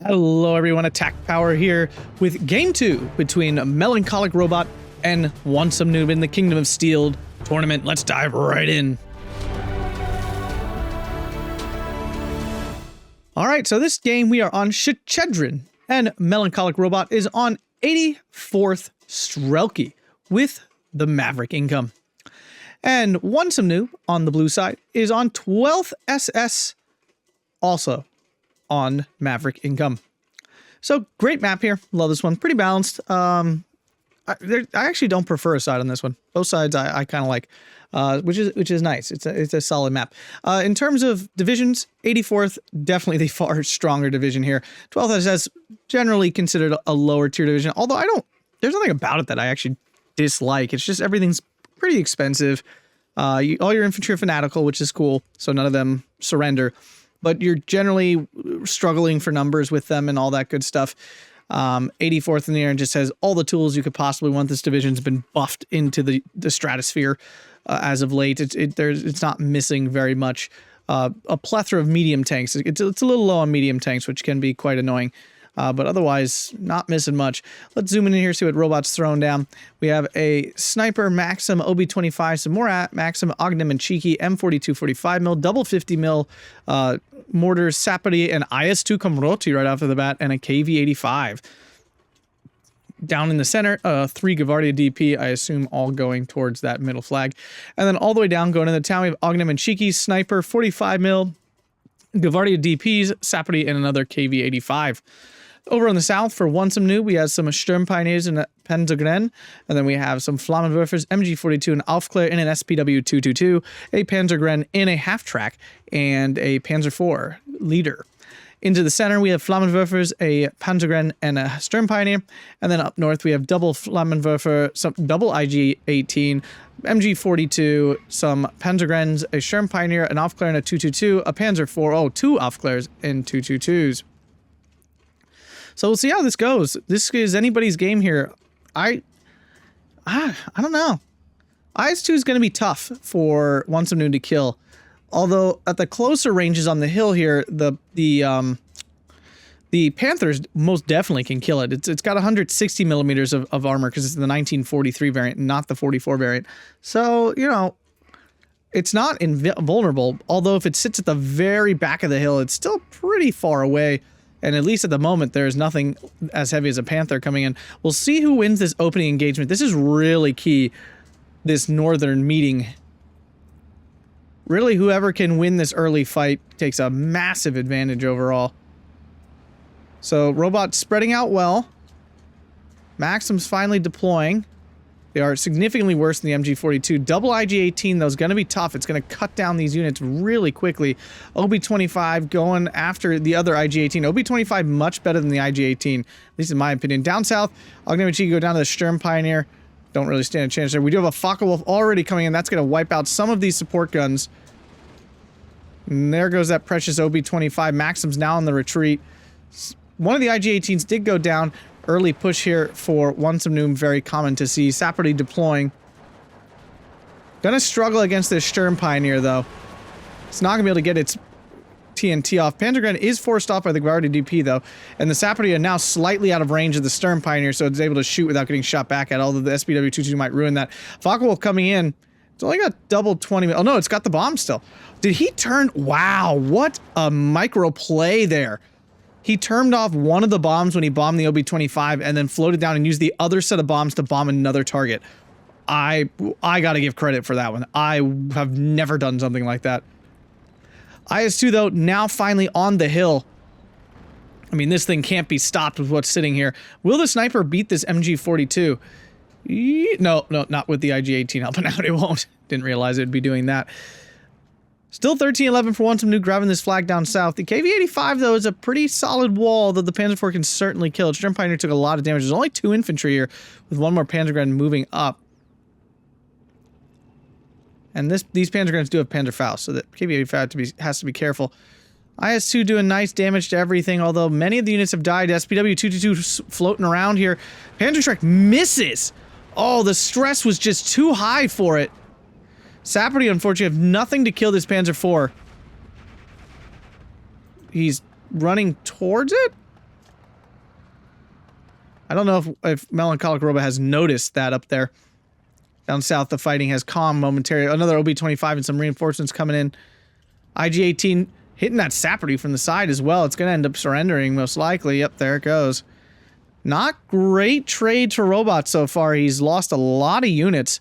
Hello everyone, Attack Power here with Game 2 between Melancolic Robot and Wantsomenoob in the Kingdom of Steel tournament. Let's dive right in. Alright, so this game we are on Shchedrin, and Melancolic Robot is on 84th Strelki with the Maverick income. And Wantsomenoob on the blue side is on 12th SS, also on Maverick income. So great map here. Love this one. Pretty balanced. I actually don't prefer a side on this one. Both sides I kind of like, which is nice. It's a solid map. In terms of divisions, 84th definitely the far stronger division here. 12th SS generally considered a lower tier division. Although there's nothing about it that I actually dislike. It's just everything's pretty expensive. All your infantry are fanatical, which is cool. So none of them surrender. But you're generally struggling for numbers with them and all that good stuff. 84th in the air and just has all the tools you could possibly want. This division's been buffed into the stratosphere as of late. It's not missing very much. A plethora of medium tanks. It's a little low on medium tanks, which can be quite annoying. But otherwise, not missing much. Let's zoom in here, see what Robot's throwing down. We have a Sniper Maxim OB-25, some more Maxim Ognem and Cheeky M42 45mm, double 50mm mortars, Sapody, and IS-2 Komroti right off of the bat, and a KV-85. Down in the center, 3 Gavardia DP, I assume all going towards that middle flag. And then all the way down, going into the town, we have Ognem and Cheeky, Sniper 45mm, Gavardia DPs, Sapody, and another KV-85. Over on the south, for Wantsomenoob, we have some Sturm Pioneers and a Panzergren, and then we have some Flammenwerfers, MG42, and Aufklär in an SPW-222, a Panzergren in a half-track, and a Panzer IV leader. Into the center, we have Flammenwerfers, a Panzergren, and a Sturm Pioneer, and then up north, we have double Flammenwerfer, some double IG-18, MG42, some Panzergrens, a Sturm Pioneer, an Aufklär, and a 222, a Panzer IV, two Aufklärs and 222s. So we'll see how this goes. This is anybody's game here. I don't know. IS-2 is going to be tough for Wantsomenoob to kill. Although at the closer ranges on the hill here, the Panthers most definitely can kill it. It's got 160 millimeters of armor because it's the 1943 variant, not the 44 variant. So, you know, it's not invulnerable. Although if it sits at the very back of the hill, it's still pretty far away. And at least at the moment, there's nothing as heavy as a Panther coming in. We'll see who wins this opening engagement. This is really key, this northern meeting. Really, whoever can win this early fight takes a massive advantage overall. So, Robot spreading out well. Maxim's finally deploying. They are significantly worse than the MG42. Double IG-18, though, is going to be tough. It's going to cut down these units really quickly. OB-25 going after the other IG-18. OB-25 much better than the IG-18, at least in my opinion. Down south, Ognem and Cheeky go down to the Sturm Pioneer. Don't really stand a chance there. We do have a Focke-Wulf already coming in. That's going to wipe out some of these support guns. And there goes that precious OB-25. Maxim's now in the retreat. One of the IG-18s did go down. Early push here for Wantsomenoob, very common to see. Sapody deploying. Gonna struggle against this Sturm Pioneer, though. It's not gonna be able to get its TNT off. Panzergren is forced off by the Gavardia DP, though. And the Sapody are now slightly out of range of the Sturm Pioneer, so it's able to shoot without getting shot back at, although the SPW-22 might ruin that. Focke-Wulf coming in. It's only got double 20. Oh, no, it's got the bomb still. Did he turn? Wow, what a micro play there. He turned off one of the bombs when he bombed the OB-25 and then floated down and used the other set of bombs to bomb another target. I gotta give credit for that one. I have never done something like that. IS-2, though, now finally on the hill. I mean, this thing can't be stopped with what's sitting here. Will the Sniper beat this MG42? No, not with the IG-18 helping out. It won't. Didn't realize it would be doing that. Still 13-11 for Wantsomenoob grabbing this flag down south. The KV-85, though, is a pretty solid wall that the Panzer IV can certainly kill. Sturm Pioneer took a lot of damage. There's only 2 infantry here, with one more Panzergren moving up. And these Panzergrens do have Panzerfaust, so that KV-85 has to be careful. IS-2 doing nice damage to everything, although many of the units have died. SPW-222 floating around here. Panzerschreck misses! Oh, the stress was just too high for it. Sapody, unfortunately, have nothing to kill this Panzer IV. He's running towards it? I don't know if Melancolic Robot has noticed that up there. Down south, the fighting has calmed momentarily. Another OB-25 and some reinforcements coming in. IG-18 hitting that Saperty from the side as well. It's going to end up surrendering, most likely. Yep, there it goes. Not great trade to Robot so far. He's lost a lot of units.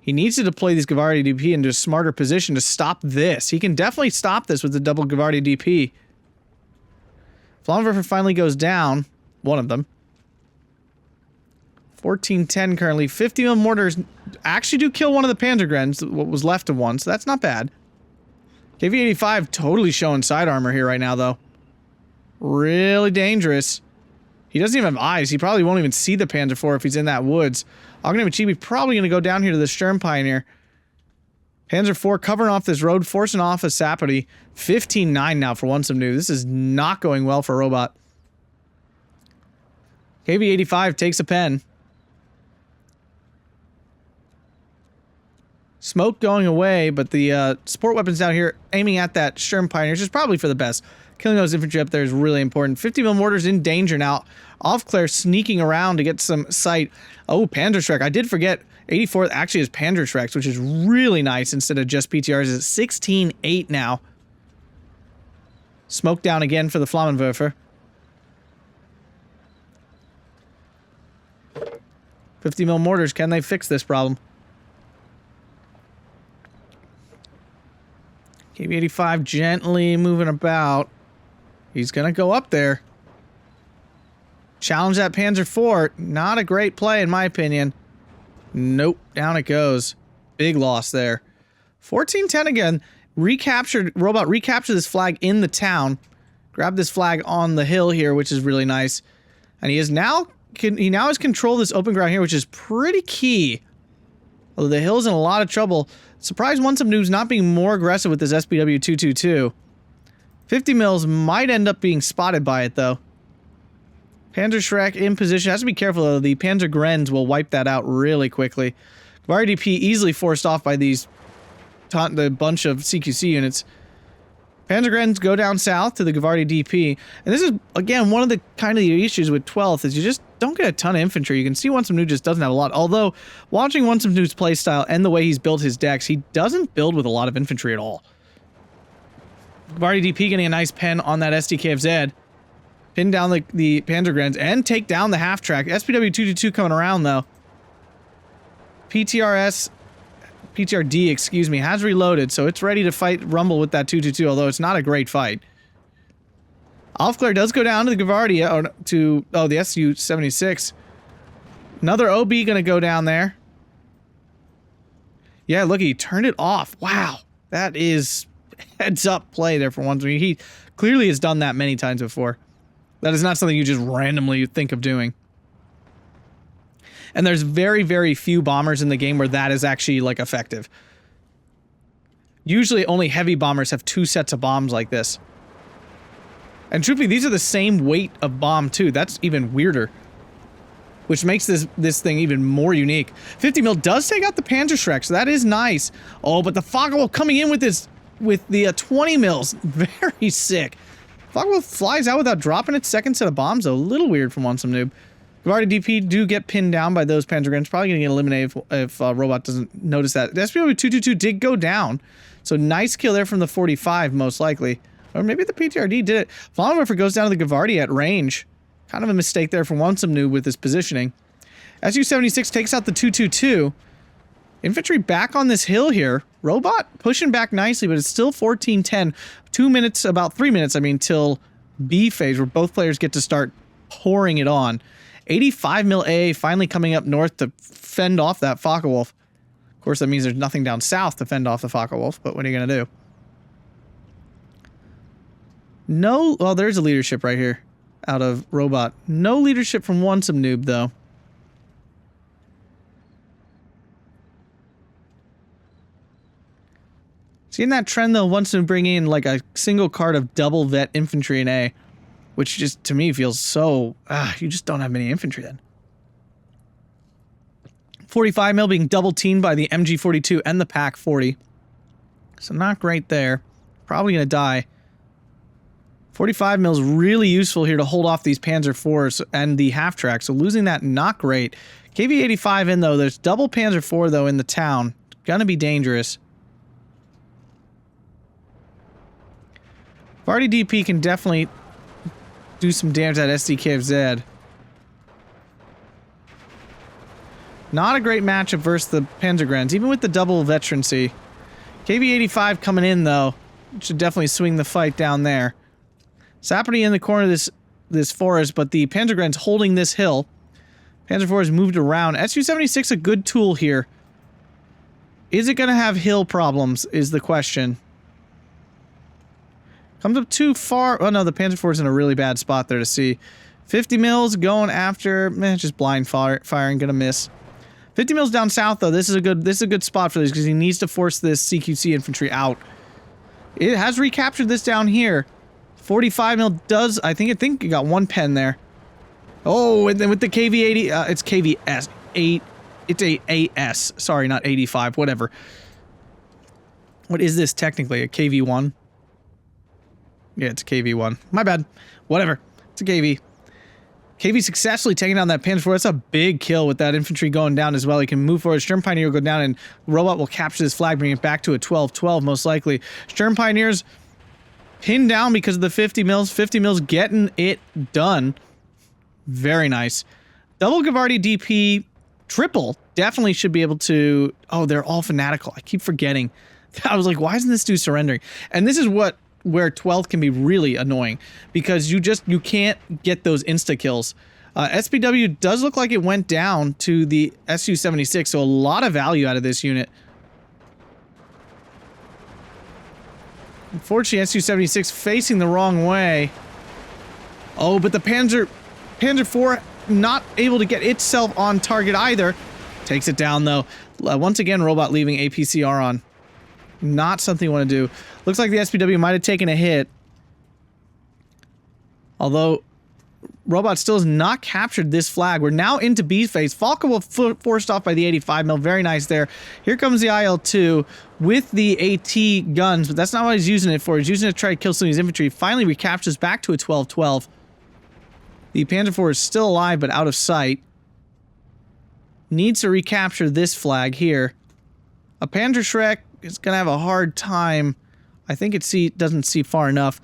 He needs to deploy these Gavardi DP into a smarter position to stop this. He can definitely stop this with the double Gavardi DP. Flammenwerfer finally goes down. One of them. 1410 currently. 50 mil mortars actually do kill one of the Panzergrens, what was left of one, so that's not bad. KV-85 totally showing side armor here right now, though. Really dangerous. He doesn't even have eyes. He probably won't even see the Panzer IV if he's in that woods. Ognimachibi probably going to go down here to the Sturm Pioneer. Panzer IV covering off this road, forcing off a Saperty. 15-9 now for Wantsomenoob. This is not going well for Robot. KV-85 takes a pen. Smoke going away, but the support weapons down here aiming at that Sturm Pioneer, which is probably for the best. Killing those infantry up there is really important. 50 mil mortars in danger now. Aufklär sneaking around to get some sight. Oh, Panzerschreck. I did forget 84th actually is Panzerschrecks, which is really nice instead of just PTRs. It's 16-8 now. Smoke down again for the Flammenwerfer. 50 mil mortars. Can they fix this problem? KV-85 gently moving about. He's going to go up there. Challenge that Panzer IV. Not a great play, in my opinion. Nope. Down it goes. Big loss there. 1410 again. Recaptured. Robot recaptured this flag in the town. Grab this flag on the hill here, which is really nice. And he now has control of this open ground here, which is pretty key. Although the hill's in a lot of trouble. Surprised Wantsomenoob not being more aggressive with this SPW 222. 50 mils might end up being spotted by it, though. Panzerschreck in position. Has to be careful, though. The Panzergrens will wipe that out really quickly. Gavardi DP easily forced off by the bunch of CQC units. Panzergrens go down south to the Gavardi DP. And this is, again, one of the kind of the issues with 12th is you just don't get a ton of infantry. You can see Wantsomenoob just doesn't have a lot. Although, watching Wantsomenoo's playstyle and the way he's built his decks, he doesn't build with a lot of infantry at all. Gavardi DP getting a nice pen on that SDKFZ. Pin down the Panzergrens and take down the half-track. SPW 222 coming around, though. PTRD, excuse me, has reloaded, so it's ready to fight Rumble with that 222, although it's not a great fight. Aufklär does go down to the Gavardi, the SU-76. Another OB gonna go down there. Yeah, look, he turned it off. Wow, that is heads-up play there for once. I mean, he clearly has done that many times before. That is not something you just randomly think of doing. And there's very, very few bombers in the game where that is actually, like, effective. Usually only heavy bombers have 2 sets of bombs like this. And truthfully, these are the same weight of bomb, too. That's even weirder. Which makes this thing even more unique. 50 mil does take out the Panzerschreck, so that is nice. Oh, but the Focke-Wulf coming in with the 20 mils. Very sick. Focke-Wulf flies out without dropping its second set of bombs, though. A little weird from Wantsomenoob. Gavardi DP do get pinned down by those Panzergrens. Probably going to get eliminated if Robot doesn't notice that. The SPW 222 did go down. So nice kill there from the 45, most likely. Or maybe the PTRD did it. Flammenwerfer goes down to the Gavardi at range. Kind of a mistake there from Wantsomenoob with his positioning. SU-76 takes out the 222. Infantry back on this hill here. Robot pushing back nicely, but it's still 14-10. 2 minutes, about 3 minutes, I mean, till B phase, where both players get to start pouring it on. 85 mil A finally coming up north to fend off that Focke-Wulf. Of course, that means there's nothing down south to fend off the Focke-Wulf, but what are you going to do? No, well, there's a leadership right here out of Robot. No leadership from Wantsomenoob, though. Seeing that trend, though, wants to bring in like a single card of double vet infantry in A, which just, to me, feels so... you just don't have many infantry then. 45 mil being double teamed by the MG42 and the PAC-40. So not great there. Probably going to die. 45 mils really useful here to hold off these Panzer IVs and the half-track, so losing that not great. KV-85 in, though. There's double Panzer IV, though, in the town. Gonna be dangerous. Vardy DP can definitely do some damage at SDKFZ. Not a great matchup versus the Panzergrens, even with the double veterancy. KV-85 coming in, though. Should definitely swing the fight down there. Saperty in the corner of this forest, but the Panzergren's holding this hill. Panzer IV has moved around. Su-76 a good tool here. Is it going to have hill problems, is the question. Comes up too far. Oh, no, the Panzer IV is in a really bad spot there to see. 50 mils going after... just blind firing, gonna miss. 50 mils down south, though. This is a good spot for this, because he needs to force this CQC infantry out. It has recaptured this down here. 45 mil does... I think you got one pen there. Oh, and then with the KV-80... it's KVS. 8... It's a AS. Sorry, not 85. Whatever. What is this technically? A KV-1? Yeah, it's a KV-1. My bad. Whatever. It's a KV. KV successfully taking down that Panzer IV. That's a big kill with that infantry going down as well. He can move forward. Sturm Pioneer will go down, and Robot will capture this flag, bring it back to a 12-12 most likely. Sturm Pioneers pinned down because of the 50 mils. 50 mils getting it done. Very nice. Double Gavardi DP, triple, definitely should be able to... Oh, they're all fanatical. I keep forgetting. I was like, why isn't this dude surrendering? And this is where 12th can be really annoying, because you can't get those insta kills. SPW does look like it went down to the Su-76, so a lot of value out of this unit. Unfortunately, Su-76 facing the wrong way. Oh, but the Panzer IV not able to get itself on target either. Takes it down, though. Once again, Robot leaving APCR on. Not something you want to do. Looks like the SPW might have taken a hit. Although, Robot still has not captured this flag. We're now into B phase. Falco will forced off by the 85 mil. Very nice there. Here comes the IL-2 with the AT guns, but that's not what he's using it for. He's using it to try to kill some of his infantry. Finally recaptures back to a 12-12. The Panzer IV is still alive, but out of sight. Needs to recapture this flag here. A Panzerschreck is going to have a hard time. I think it doesn't see far enough.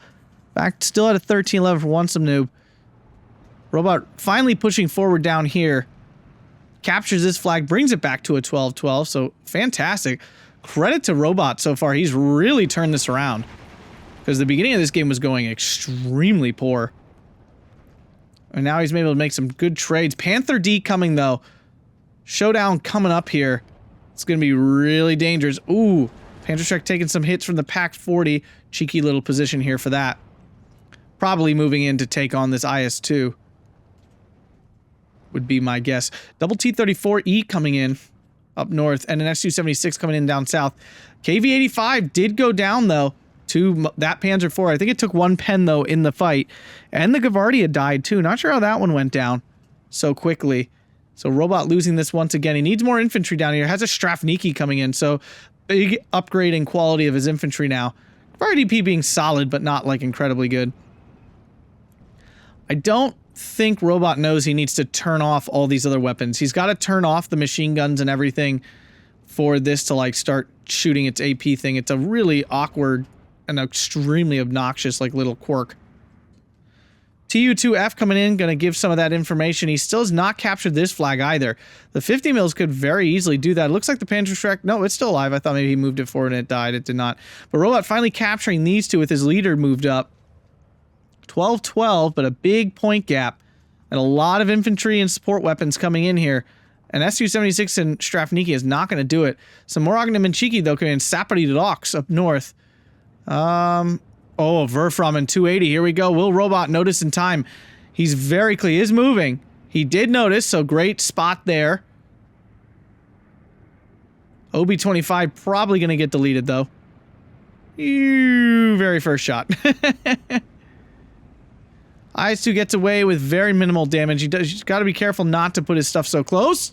Back still at a 13-11 for Wantsomenoob. Robot finally pushing forward down here. Captures this flag, brings it back to a 12-12, so fantastic. Credit to Robot so far. He's really turned this around, because the beginning of this game was going extremely poor. And now he's able to make some good trades. Panther D coming, though. Showdown coming up here. It's going to be really dangerous. Ooh, Panzerschreck taking some hits from the Pact 40. Cheeky little position here for that. Probably moving in to take on this IS-2. Would be my guess. Double T-34E coming in up north, and an Su-76 coming in down south. KV-85 did go down, though, to that Panzer IV. I think it took one pen, though, in the fight. And the Gavardia died, too. Not sure how that one went down so quickly. So Robot losing this once again. He needs more infantry down here. Has a Strafniki coming in, so big upgrade in quality of his infantry now. RDP being solid, but not, like, incredibly good. I don't think Robot knows he needs to turn off all these other weapons. He's got to turn off the machine guns and everything for this to, like, start shooting its AP thing. It's a really awkward and extremely obnoxious, like, little quirk. TU-2F coming in, going to give some of that information. He still has not captured this flag either. The 50 mils could very easily do that. It looks like the Panzerschreck... No, it's still alive. I thought maybe he moved it forward and it died. It did not. But Robot finally capturing these two with his leader moved up. 12-12, but a big point gap. And a lot of infantry and support weapons coming in here. And Su-76 and Strafniki is not going to do it. Some more Agna Menchiki, though, coming in. Sapari Docks up north. Oh, Verframen 280. Here we go. Will Robot notice in time? He's very clear. He is moving. He did notice, so great spot there. OB-25 probably going to get deleted, though. Very first shot. IS-2 gets away with very minimal damage. He's got to be careful not to put his stuff so close.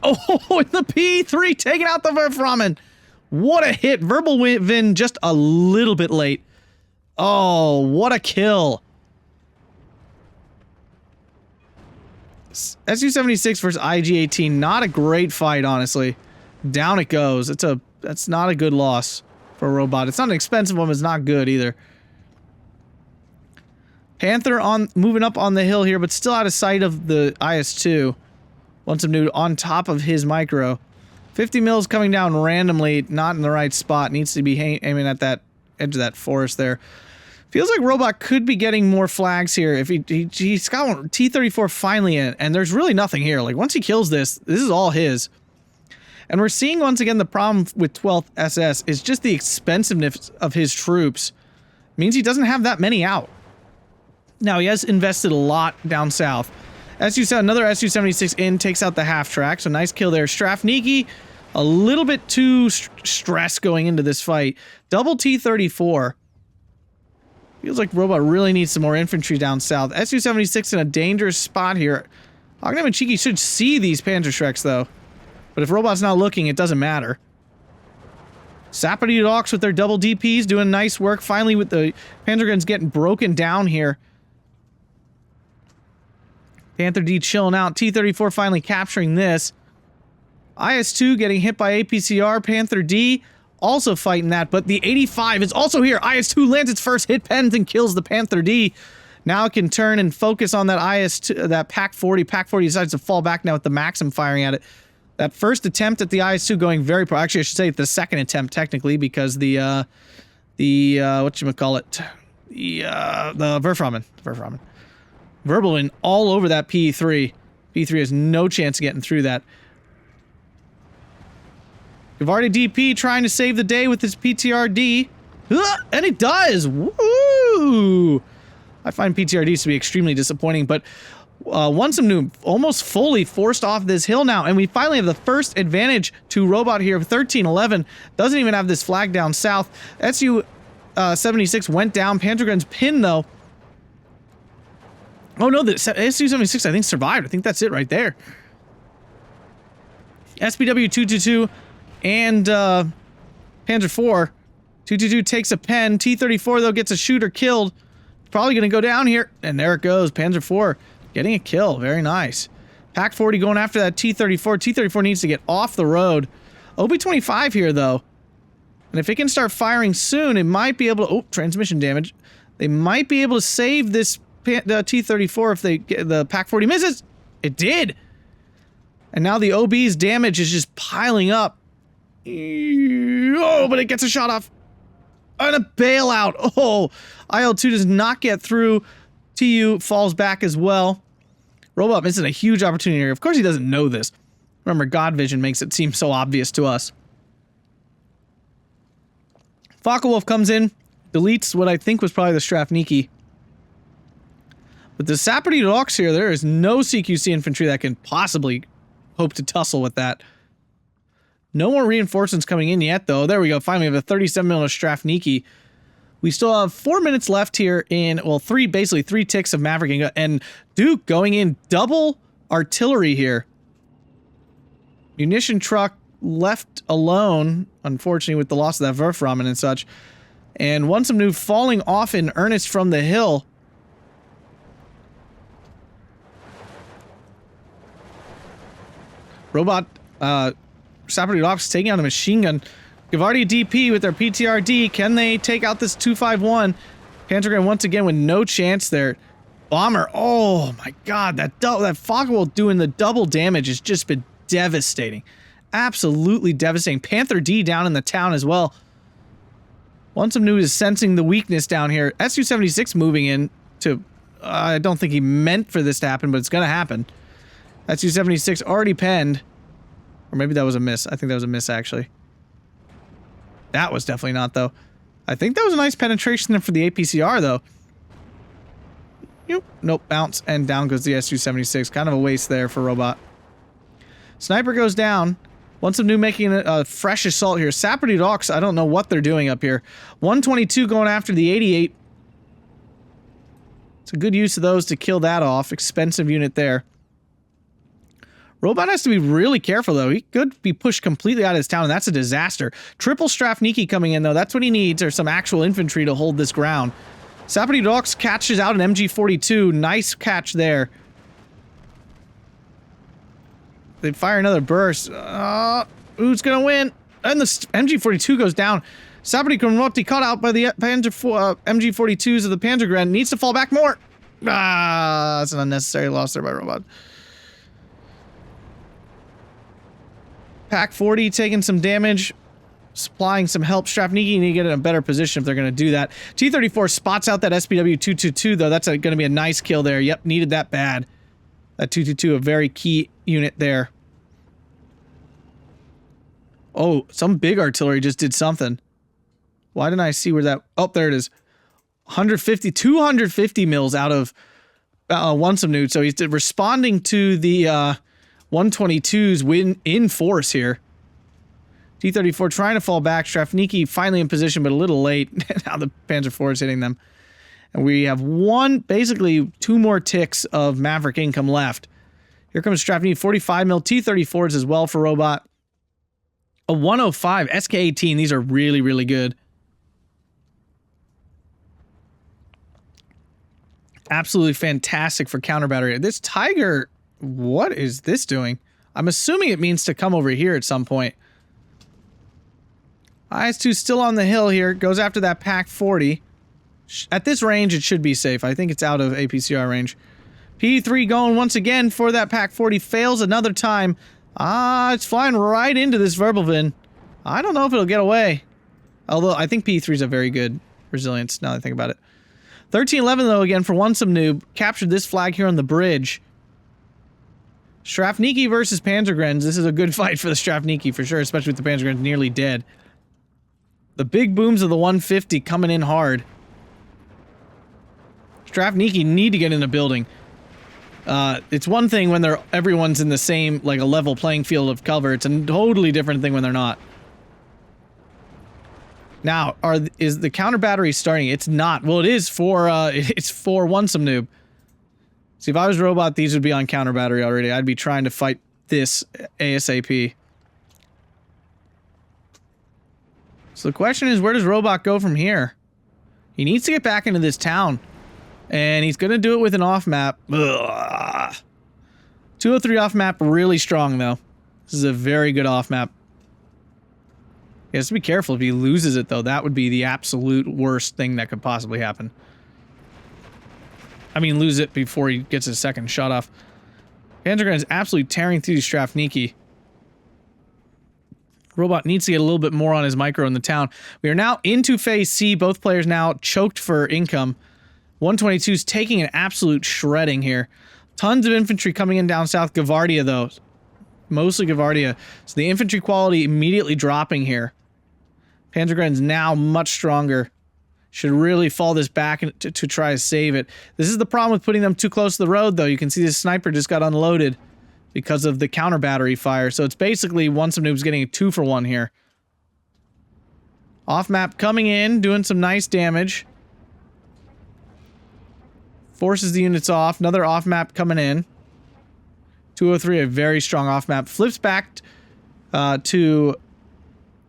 Oh, and the P3 taking out the Verframen. What a hit. Verbal win just a little bit late. Oh, what a kill. SU-76 versus IG-18, not a great fight, honestly. Down it goes. That's not a good loss for a robot. It's not an expensive one, but it's not good either. Panther moving up on the hill here, but still out of sight of the IS-2. Wantsomenoob on top of his micro. 50 mils coming down randomly, not in the right spot. Needs to be aiming at that edge of that forest there. Feels like Robot could be getting more flags here if he's got one T-34 finally in, and there's really nothing here. Like, once he kills this is all his. And we're seeing once again the problem with 12th SS is just the expensiveness of his troops. It means he doesn't have that many out. Now, he has invested a lot down south. Another SU-76 in, takes out the half track, so nice kill there. Strafniki, a little bit too stressed going into this fight. Double T-34. Feels like Robot really needs some more infantry down south. SU-76 in a dangerous spot here. Ognev and Cheeky should see these Panzerschrecks, though. But if Robot's not looking, it doesn't matter. Sapperty Docs with their double DPs doing nice work. Finally, with the Panzer guns getting broken down here. Panther D chilling out. T-34 finally capturing this. IS-2 getting hit by APCR. Panther D also fighting that, but the 85 is also here. IS-2 lands its first hit, pens, and kills the Panther D. Now it can turn and focus on that IS-2, that PAC-40. PAC-40 decides to fall back now with the Maxim firing at it. That first attempt at the IS-2 going very pro. Actually, I should say the second attempt technically, because the whatchamacallit, the Werframen. Verbalin all over that P3. P3 has no chance of getting through that. Gavardi DP trying to save the day with his PTRD. And it does! Woo! I find PTRDs to be extremely disappointing, but Wantsomenoob almost fully forced off this hill now, and we finally have the first advantage to Robot here. 13-11. Doesn't even have this flag down south. SU-76 went down. Panzergun's pinned, though. Oh no, the SU-76 I think survived. I think that's it right there. SPW-222 and Panzer 4. 222 takes a pen. T-34 though gets a shooter killed. Probably gonna go down here. And there it goes. Panzer 4 getting a kill. Very nice. PAC-40 going after that T-34. T-34 needs to get off the road. OB-25 here though. And if it can start firing soon, it might be able to... Oh, transmission damage. They might be able to save this T-34 if they get the PAC-40 misses. It did. And now the OB's damage is just piling up. Oh, but it gets a shot off. And a bailout. Oh, IL-2 does not get through. TU falls back as well. Robot missing a huge opportunity here. Of course he doesn't know this. Remember, God Vision makes it seem so obvious to us. Focke-Wulf comes in, deletes what I think was probably the Strafniki. With the Sapperty Docs here, there is no CQC infantry that can possibly hope to tussle with that. No more reinforcements coming in yet, though. There we go. Finally, we have a 37mm Strafniki. We still have 4 minutes left here in, well, basically three ticks of Maverick and Duke going in double artillery here. Munition truck left alone, unfortunately, with the loss of that Werframen and such. And Wantsomenoob falling off in earnest from the hill. Robot, Sapperty Docs taking out a machine gun. Gavardi DP with their PTRD. Can they take out this 251? Panzergun once again with no chance there. Bomber. Oh my god, that Focke-Wulf doing the double damage has just been devastating. Absolutely devastating. Panther D down in the town as well. Wantsomenoob is sensing the weakness down here. SU-76 moving in to... I don't think he meant for this to happen, but it's gonna happen. SU-76 already penned. Or maybe that was a miss. I think that was a miss, actually. That was definitely not, though. I think that was a nice penetration there for the APCR, though. Nope, bounce, and down goes the SU-76. Kind of a waste there for Robot. Sniper goes down. Wantsomenoob making a fresh assault here. Sapperty Docs, I don't know what they're doing up here. 122 going after the 88. It's a good use of those to kill that off. Expensive unit there. Robot has to be really careful, though. He could be pushed completely out of his town, and that's a disaster. Triple Strafniki coming in, though. That's what he needs, or some actual infantry to hold this ground. Sapperty Dogs catches out an MG42. Nice catch there. They fire another burst. Who's going to win? And the MG42 goes down. Sapperty Komroti caught out by the MG42s of the Panzergren. Needs to fall back more. That's an unnecessary loss there by Robot. Pack 40 taking some damage, supplying some help. Strafniki need to get in a better position if they're going to do that. T-34 spots out that SPW 222, though. That's going to be a nice kill there. Yep, needed that bad. That 222, a very key unit there. Oh, some big artillery just did something. Why didn't I see where that... Oh, there it is. 250 mils out of Wantsomenoob. So he's responding to the 122's win in force here. T-34 trying to fall back. Strafniki finally in position, but a little late. Now the Panzer IV is hitting them. And we have basically two more ticks of Maverick income left. Here comes Strafniki, 45 mil T-34s as well for Robot. A 105 SK-18. These are really, really good. Absolutely fantastic for counter battery. This Tiger, what is this doing? I'm assuming it means to come over here at some point. IS-2 still on the hill here. Goes after that Pack 40. At this range, it should be safe. I think it's out of APCR range. P3 going once again for that Pack 40. Fails another time. It's flying right into this Verbelvin. I don't know if it'll get away. Although, I think P3's a very good resilience, now that I think about it. 1311, though, again, for Wantsomenoob. Captured this flag here on the bridge. Strafniki versus Panzergrens. This is a good fight for the Strafniki, for sure, especially with the Panzergrens nearly dead. The big booms of the 150 coming in hard. Strafniki need to get in a building. It's one thing when everyone's in the same, like, a level playing field of cover. It's a totally different thing when they're not. Now, is the counter battery starting? It's not. Well, it is for, it's for Wantsomenoob. See, if I was Robot, these would be on counter battery already. I'd be trying to fight this ASAP. So the question is, where does Robot go from here? He needs to get back into this town. And he's going to do it with an off-map. 203 off-map, really strong, though. This is a very good off-map. He has to be careful if he loses it, though. That would be the absolute worst thing that could possibly happen. I mean, lose it before he gets his second shot off. Panzergren is absolutely tearing through Strafniki. Robot needs to get a little bit more on his micro in the town. We are now into Phase C. Both players now choked for income. 122's taking an absolute shredding here. Tons of infantry coming in down south. Gavardia, though. Mostly Gavardia. So the infantry quality immediately dropping here. Panzergren's now much stronger. Should really fall this back to try to save it. This is the problem with putting them too close to the road, though. You can see this sniper just got unloaded because of the counter battery fire. So it's basically Wantsomenoob getting a 2-for-1 here. Off map coming in, doing some nice damage. Forces the units off. Another off map coming in. 203, a very strong off map. Flips back to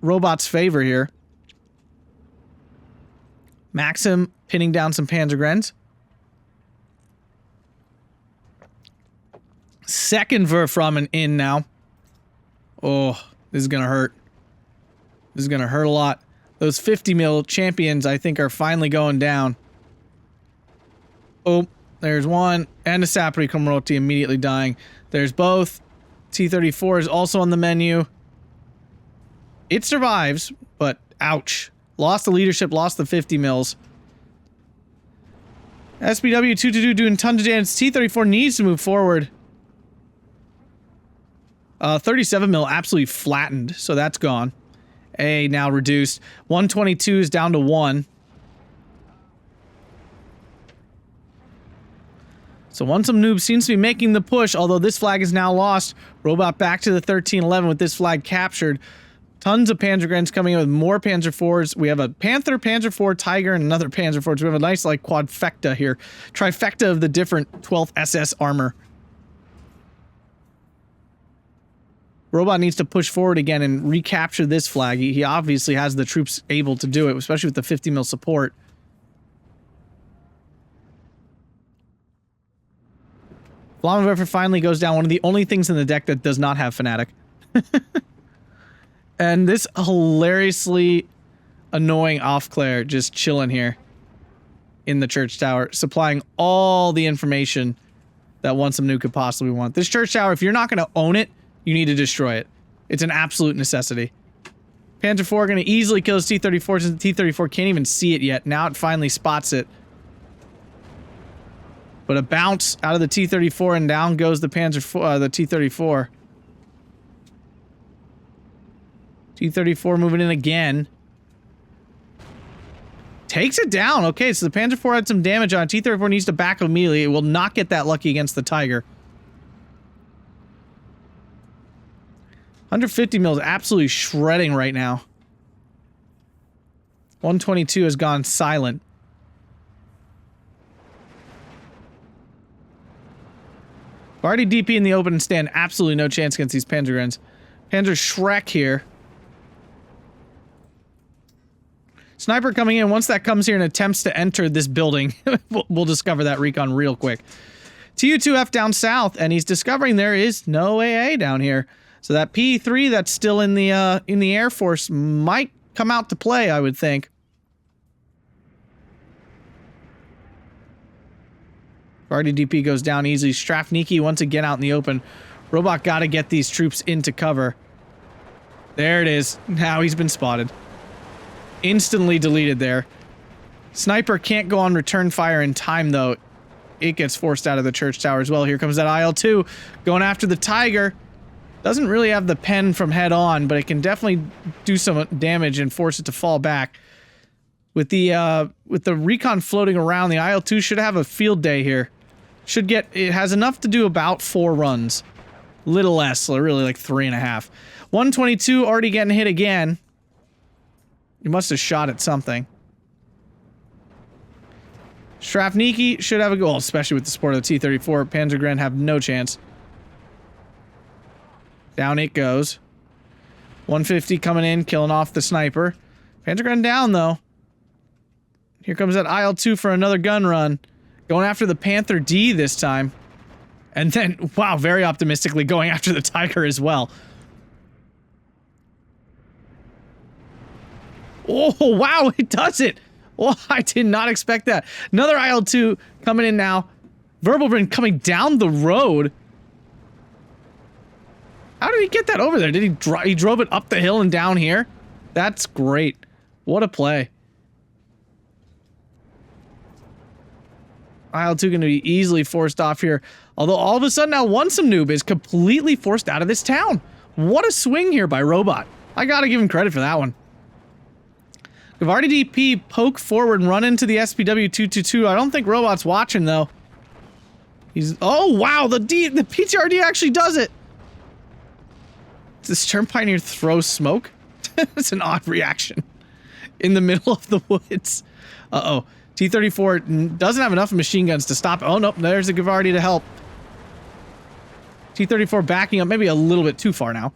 Robot's favor here. Maxim pinning down some Panzergrens. Second Verframen in now. Oh, this is going to hurt. This is going to hurt a lot. Those 50 mil champions, I think, are finally going down. Oh, there's one. And a Sapri Komroti immediately dying. There's both. T-34 is also on the menu. It survives, but ouch. Lost the leadership, lost the 50 mils. SPW 222 doing tons of damage. T-34 needs to move forward. 37 mil absolutely flattened, so that's gone. A now reduced. 122 is down to 1. So Wantsomenoob seems to be making the push, although this flag is now lost. Robot back to the 1311 with this flag captured. Tons of Panzergrens coming in with more Panzer IVs. We have a Panther, Panzer IV, Tiger, and another Panzer IV. So we have a nice, like, quadfecta here. Trifecta of the different 12th SS armor. Robot needs to push forward again and recapture this flag. He obviously has the troops able to do it, especially with the 50 mil support. Flammenwerfer finally goes down, one of the only things in the deck that does not have Fanatic. And this hilariously annoying Aufklär just chilling here in the church tower, supplying all the information that Wantsomenoob could possibly want. This church tower, if you're not going to own it, you need to destroy it. It's an absolute necessity. Panzer IV going to easily kill his T-34 since the T-34 can't even see it yet. Now it finally spots it. But a bounce out of the T-34 and down goes the the T-34. T-34 moving in again. Takes it down. Okay, so the Panzer IV had some damage on it. T-34 needs to back up immediately. It will not get that lucky against the Tiger. 150 mil is absolutely shredding right now. 122 has gone silent. Already DP in the open and stand. Absolutely no chance against these Panzergrens. Panzer Shrek here. Sniper coming in. Once that comes here and attempts to enter this building, we'll discover that recon real quick. Tu-2F down south, and he's discovering there is no AA down here. So that P3 that's still in the Air Force might come out to play, I would think. RDDP goes down easily. Strafniki once again out in the open. Robot got to get these troops into cover. There it is. Now he's been spotted. Instantly deleted there. Sniper can't go on return fire in time, though. It gets forced out of the church tower as well. Here comes that IL-2 going after the Tiger. Doesn't really have the pen from head on, but it can definitely do some damage and force it to fall back. With the recon floating around, the IL-2 should have a field day here. It has enough to do about 4 runs. Little less, so really like 3.5. 122 already getting hit again. He must have shot at something. Strafniki should have a goal, especially with the support of the T-34. Panzergren have no chance. Down it goes. 150 coming in, killing off the sniper. Panzergren down, though. Here comes that IL-2 for another gun run. Going after the Panther D this time. And then, wow, very optimistically going after the Tiger as well. Oh, wow, it does it! Oh, I did not expect that. Another IL-2 coming in now. Verbalbrin coming down the road. How did he get that over there? Did he drove it up the hill and down here? That's great. What a play. IL-2 going to be easily forced off here. Although all of a sudden now Wantsomenoob is completely forced out of this town. What a swing here by Robot. I gotta give him credit for that one. Gavardi DP poke forward and run into the SPW 222. I don't think Robot's watching though. Oh wow, the PTRD actually does it. Does the Stern Pioneer throw smoke? That's an odd reaction. In the middle of the woods. Uh-oh. T-34 doesn't have enough machine guns to stop. Oh, nope. There's the Gavardi to help. T-34 backing up maybe a little bit too far now.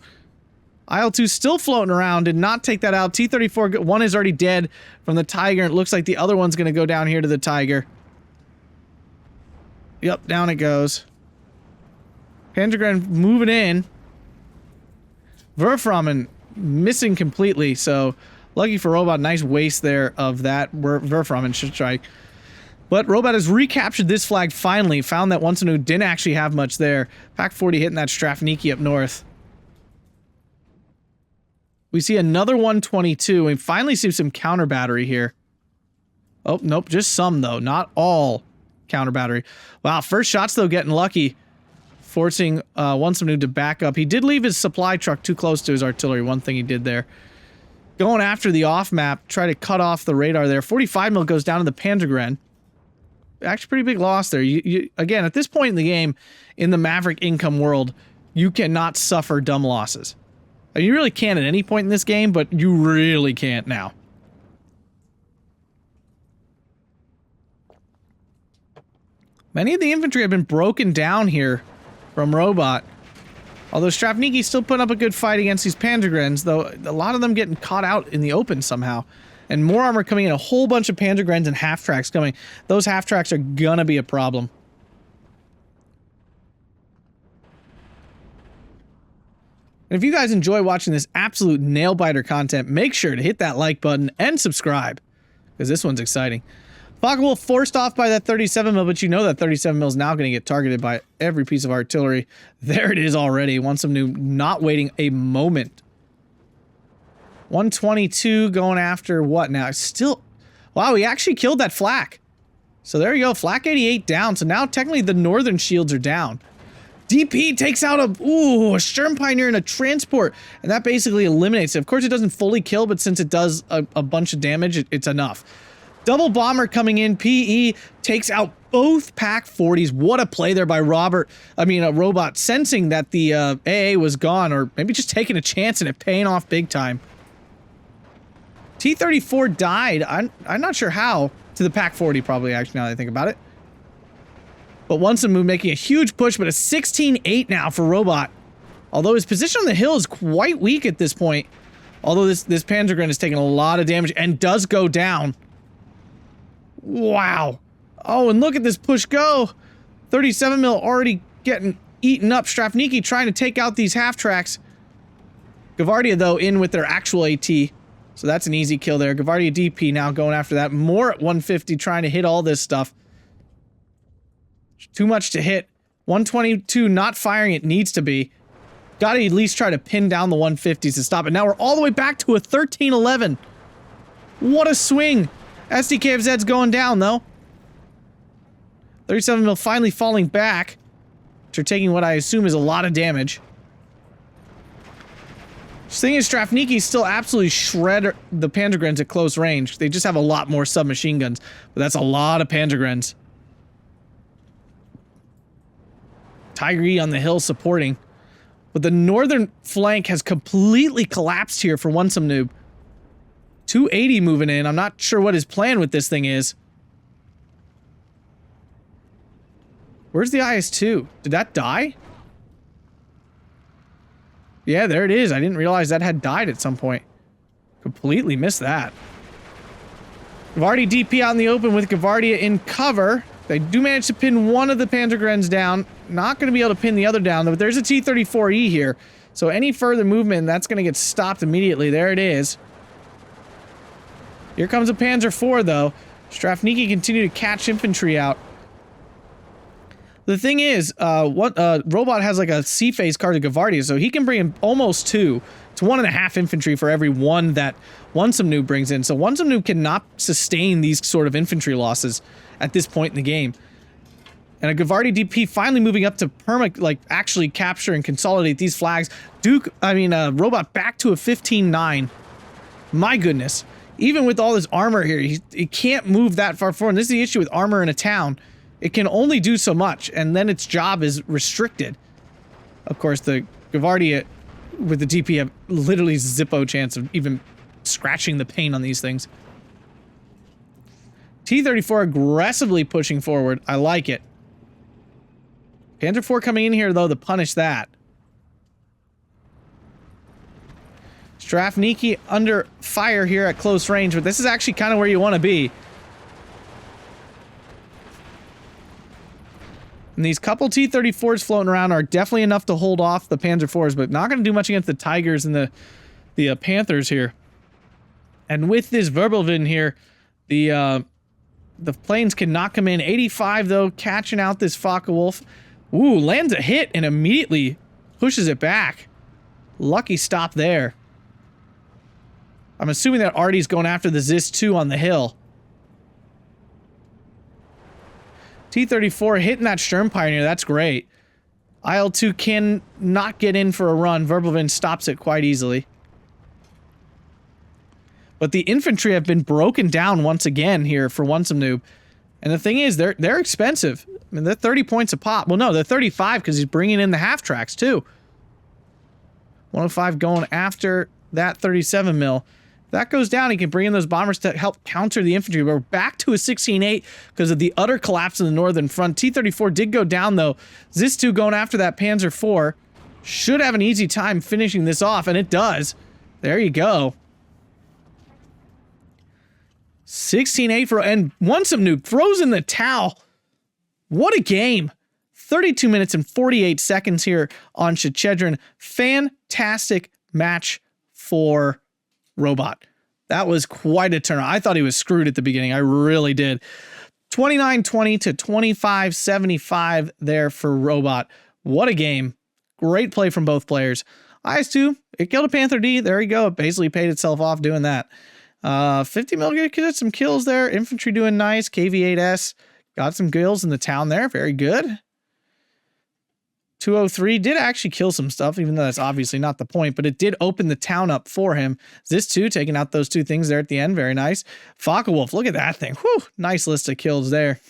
IL-2 still floating around. Did not take that out. T-34, one is already dead from the Tiger. It looks like the other one's going to go down here to the Tiger. Yep, down it goes. Panzergren moving in. Verframen missing completely, so lucky for Robot, nice waste there of that Verframen should strike. But Robot has recaptured this flag finally, found that Wantsomenoob didn't actually have much there. Pack 40 hitting that Strafniki up north. We see another 122, and finally see some counter battery here. Oh, nope, just some though, not all counter battery. Wow, first shots though getting lucky. Forcing Wantsomenoob to back up. He did leave his supply truck too close to his artillery, one thing he did there. Going after the off-map, try to cut off the radar there. 45 mil goes down to the Panzergren. Actually, pretty big loss there. Again, at this point in the game, in the Maverick income world, you cannot suffer dumb losses. I mean, you really can at any point in this game, but you really can't now. Many of the infantry have been broken down here from Robot. Although Strafniki's still putting up a good fight against these Panzergrens, though a lot of them getting caught out in the open somehow. And more armor coming in, a whole bunch of Panzergrens and half-tracks coming. Those half-tracks are gonna be a problem. And if you guys enjoy watching this absolute nail-biter content, make sure to hit that like button and subscribe, because this one's exciting. Focke-Wulf forced off by that 37 mil, but you know that 37 mil is now going to get targeted by every piece of artillery. There it is already. Wantsomenoob not waiting a moment. 122 going after what now? Still, wow, he actually killed that flak. So there you go, flak 88 down. So now technically the northern shields are down. DP takes out a Sturm Pioneer and a transport, and that basically eliminates it. Of course, it doesn't fully kill, but since it does a bunch of damage, it's enough. Double bomber coming in. PE takes out both Pack 40s. What a play there by a Robot, sensing that the AA was gone, or maybe just taking a chance and it paying off big time. T-34 died. I'm not sure how. To the Pack 40, probably, actually, now that I think about it. But Wantsomenoob making a huge push, but a 16-8 now for Robot. Although his position on the hill is quite weak at this point. Although this Panzergren is taking a lot of damage and does go down. Wow. Oh, and look at this push go. 37 mil already getting eaten up. Strafniki trying to take out these half-tracks. Gavardia, though, in with their actual AT. So that's an easy kill there. Gavardia DP now going after that. More at 150, trying to hit all this stuff. Too much to hit. 122 not firing it needs to be. Gotta at least try to pin down the 150s to stop it. Now we're all the way back to a 13-11. What a swing. SDKFZ's going down, though. 37 mil finally falling back. After taking what I assume is a lot of damage. The thing is, Strafniki still absolutely shred the Panzergrens at close range. They just have a lot more submachine guns. But that's a lot of Panzergrens. Tiger E on the hill supporting. But the northern flank has completely collapsed here for Wantsomenoob. 280 moving in. I'm not sure what his plan with this thing is. Where's the IS-2? Did that die? Yeah, there it is. I didn't realize that had died at some point. Completely missed that. Gavardia DP out in the open with Gavardia in cover. They do manage to pin one of the Panzergrens down. Not going to be able to pin the other down, but there's a T-34E here. So any further movement, that's going to get stopped immediately. There it is. Here comes a Panzer IV, though. Strafniki continue to catch infantry out. The thing is, Robot has like a C-phase card to Gavardia, so he can bring in almost 2. It's 1.5 infantry for every 1 that Wantsomenoob brings in. So Wantsomenoob cannot sustain these sort of infantry losses at this point in the game. And a Gavardia DP finally moving up to actually capture and consolidate these flags. Robot back to a 15-9. My goodness. Even with all this armor here, he can't move that far forward. And this is the issue with armor in a town. It can only do so much, and then its job is restricted. Of course, the Gavardia with the DP have literally zippo chance of even scratching the paint on these things. T-34 aggressively pushing forward. I like it. Panzer IV coming in here, though, to punish that. Strafniki under fire here at close range, but this is actually kind of where you want to be. And these couple T-34s floating around are definitely enough to hold off the Panzer IVs, but not going to do much against the Tigers and the Panthers here. And with this Verbelwind here, the planes cannot come in. 85, though, catching out this Focke-Wulf. Ooh, lands a hit and immediately pushes it back. Lucky stop there. I'm assuming that Artie's going after the Zis-2 on the hill. T-34 hitting that Sturm Pioneer. That's great. IL-2 can not get in for a run. Verbelwind stops it quite easily. But the infantry have been broken down once again here for Wantsomenoob. And the thing is, they're expensive. I mean, they're 30 points a pop. Well, no, they're 35 because he's bringing in the half-tracks, too. 105 going after that 37 mil. If that goes down, he can bring in those bombers to help counter the infantry. But we're back to a 16-8 because of the utter collapse in the northern front. T-34 did go down, though. Zis-2 going after that Panzer IV. should have an easy time finishing this off, and it does. There you go. 16-8 for, and Wantsomenoob throws in the towel. What a game. 32 minutes and 48 seconds here on Shchedrin. Fantastic match for Robot. That was quite a turn. I thought he was screwed at the beginning. I really did. 29-20 to 25-75 there for Robot. What a game. Great play from both players. IS-2, it killed a Panther D. There you go. It basically paid itself off doing that. 50 mil get some kills there. Infantry doing nice. KV-8S got some kills in the town there. Very good. 203 did actually kill some stuff, even though that's obviously not the point, but it did open the town up for him. This too, taking out those two things there at the end. Very nice. Focke-Wulf, look at that thing. Whew, nice list of kills there.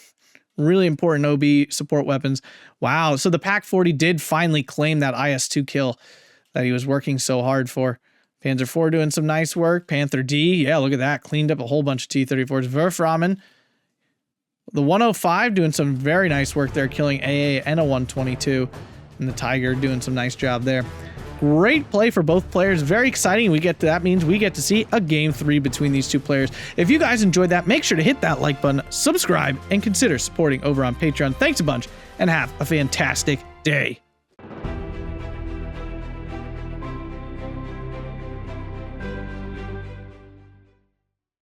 Really important OB support weapons. Wow, so the Pak-40 did finally claim that IS-2 kill that he was working so hard for. Panzer IV doing some nice work. Panther D, yeah, look at that. Cleaned up a whole bunch of T-34s. Werframen, the 105 doing some very nice work there, killing AA and a 122. And the Tiger doing some nice job there. Great play for both players. Very exciting. That means we get to see a game 3 between these two players. If you guys enjoyed that, make sure to hit that like button, subscribe, and consider supporting over on Patreon. Thanks a bunch, and have a fantastic day.